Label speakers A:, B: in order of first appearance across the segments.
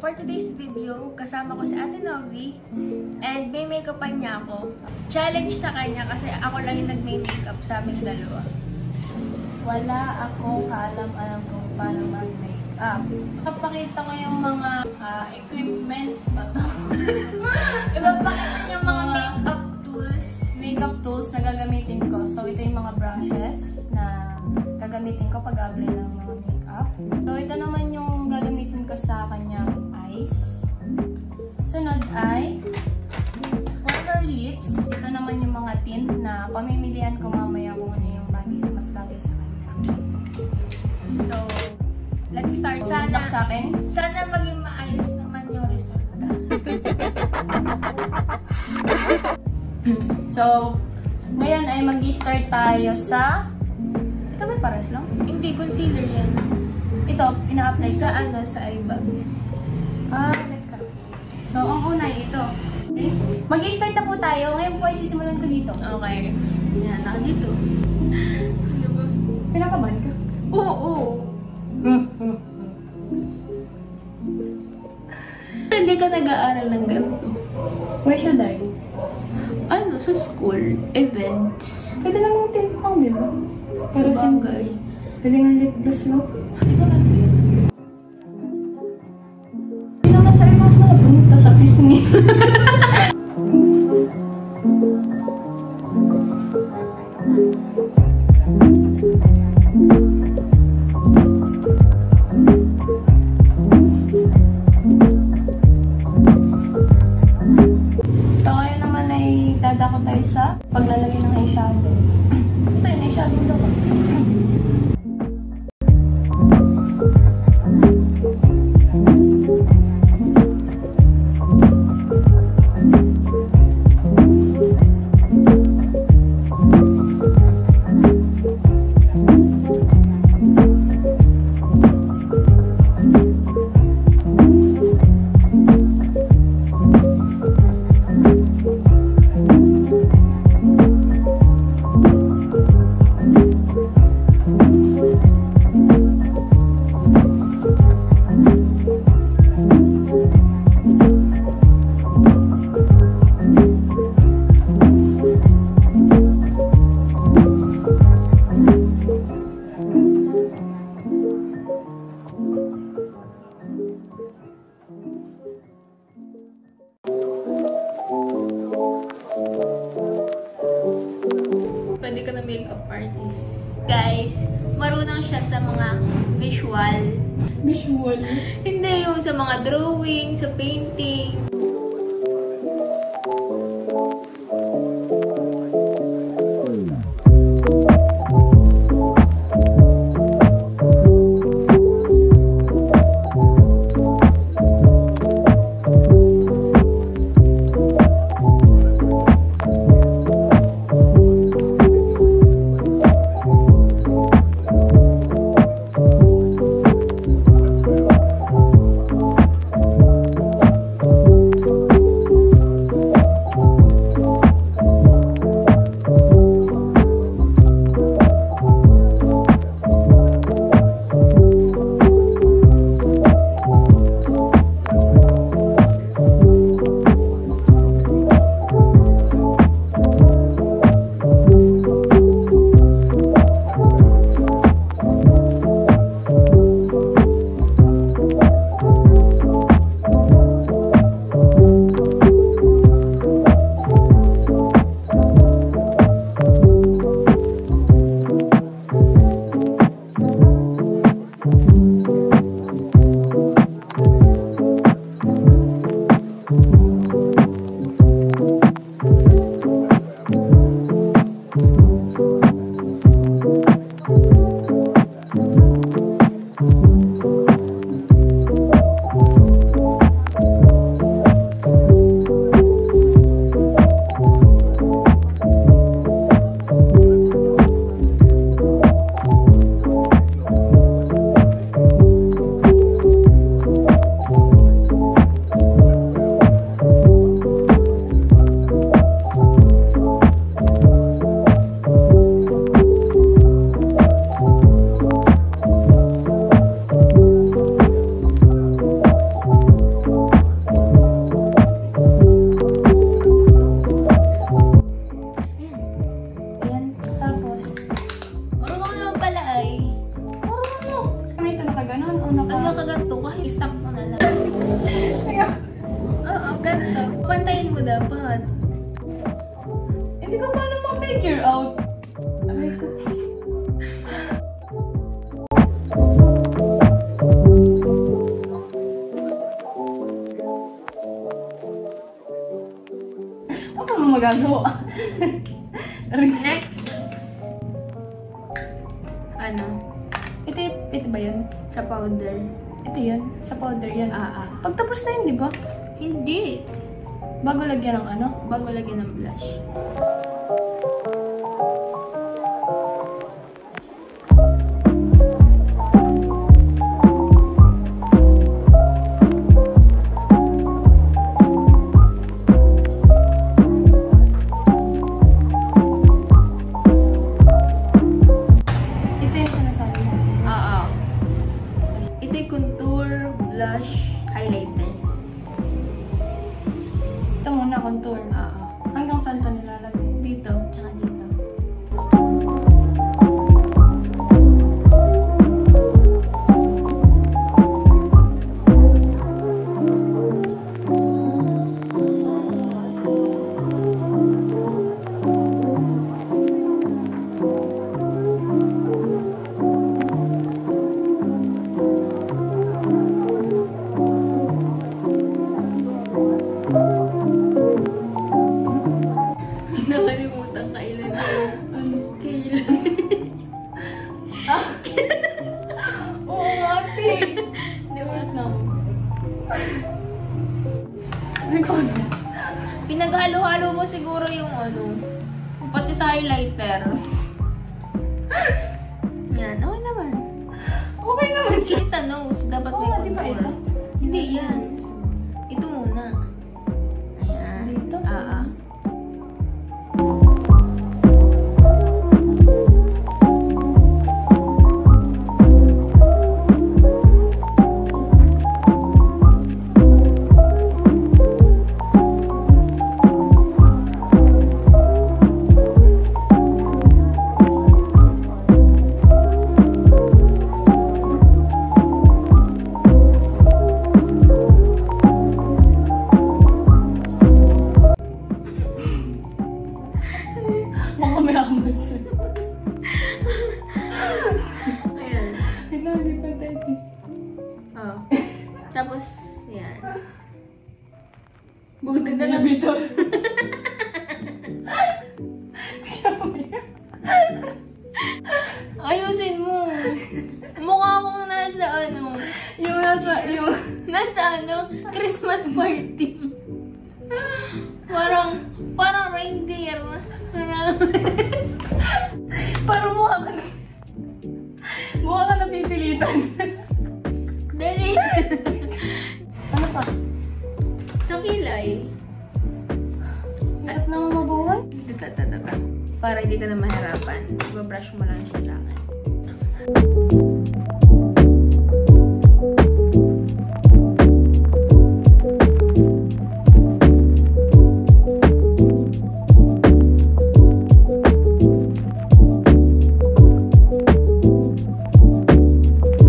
A: for today's video, kasama ko si Ate Novi and may make-upan niya ako. Challenge sa kanya kasi ako lang yung nag-makeup sa aming dalawa.
B: Wala akong kaalam-alam kung paano mag-makeup. Papakita ko yung mga equipments ba to?
A: Ipapakita niya mga makeup tools.
B: Makeup tools na gagamitin ko. So, ito yung mga brushes na gagamitin ko pag-apply ng mga makeup. So, ito naman yung gagamitin ko sa kanyang eyes. Sunod ay for her lips. Ito naman yung mga tint na pamimilian ko mamaya kung ano yung mas bagay sa kanya.
A: So, let's start. Sana maging maayos naman yung resulta.
B: So, ngayon ay mag-i-start tayo sa... Ito ba pares lang?
A: Hindi, concealer yan.
B: Ito, ina-apply
A: Sa sa eye bags.
B: Let's go. So, ang una ay ito. Okay? Mag-i-start na po tayo. Ngayon po ay sisimulan ko dito.
A: Okay. Yan, naka dito. Ano ba?
B: Pinakaban ka?
A: Oo. Hindi ka nag-aaral ng ganito.
B: Where should I?
A: Ano, sa school, events.
B: Pwede namang tinpang, di ba?
A: Sa bagay.
B: Pwede nga lip gloss, no? Ito na ito. Hindi naman sabi mas malabunta sa pisngi. Dadako tayo sa paglalagay ng eyeshadow. Basta yung eyeshadow daw.
A: Pwede ka na makeup artist. Guys, marunong siya sa mga visual.
B: Visual?
A: Hindi yung sa mga drawing, sa painting. dapat.
B: Hindi ko paano ma-figure out. Aray ko. Ano mo magagawa?
A: Next. Ano?
B: Ito ba yun?
A: Sa powder.
B: Ito yun? Sa powder yan? Pagtapos na yun, di ba?
A: Hindi.
B: Bago lagyan ng ano?
A: Bago lagyan ng blush.
B: Ito yung sinasabi mo.
A: Oo. Ito yung contour, blush, highlighter.
B: Ito muna, contour.
A: Oo.
B: Hanggang saan ito nilalagay?
A: Dito, tsaka dito. Nakalimutan kailan yun. Kailan?
B: Oo nga, ate.
A: Di ba?
B: Wait lang. Ay, ko na.
A: Pinaghalo-halo mo siguro yung ano, pati sa highlighter. Yan, okay naman.
B: Okay naman siya.
A: Sa nose, dapat may
B: Oo, di ba
A: contour.
B: ito?
A: Hindi yan. Ito muna. Ayan.
B: Dito? Makamayamot.
A: Ayan.
B: Ito, hindi pa tayo.
A: Oh. Tapos, yan. Buti na lang.
B: Bito. Tingnan mo yan.
A: Ayusin mo. Mukha akong nasa ano,
B: Yung nasa, yung...
A: nasa ano, Christmas party. Parang reindeer.
B: Parang mukha ka na... Mukha ka napipilitan.
A: Dali.
B: Ano pa?
A: Sa kilay.
B: Hirap naman mabuhay.
A: Tata. Para hindi ka na mahirapan. Ibabrush mo lang siya sa akin.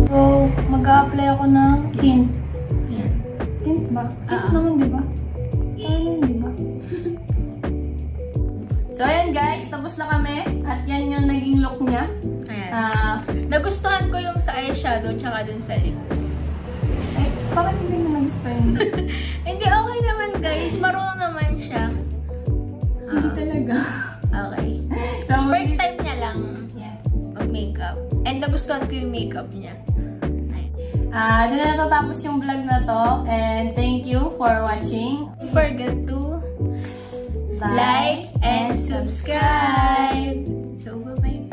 B: So, mag-a-apply ako ng tint.
A: Yan.
B: Tint ba? Tint naman, di ba? Ano, di ba? So, ayan guys. Tapos na kami. At yan yung naging look niya.
A: Ayan. Nagustuhan ko yung sa eyeshadow tsaka dun sa lips.
B: Eh, bakit hindi mo nagustuhan?
A: Hindi, okay naman guys. Marunong naman siya.
B: Hindi talaga.
A: Okay.
B: So,
A: First time niya lang
B: Yeah.
A: mag-makeup. And nagustuhan ko yung makeup niya.
B: Doon na natatapos yung vlog na to. And thank you for watching.
A: Don't forget to like and subscribe. So, bye-bye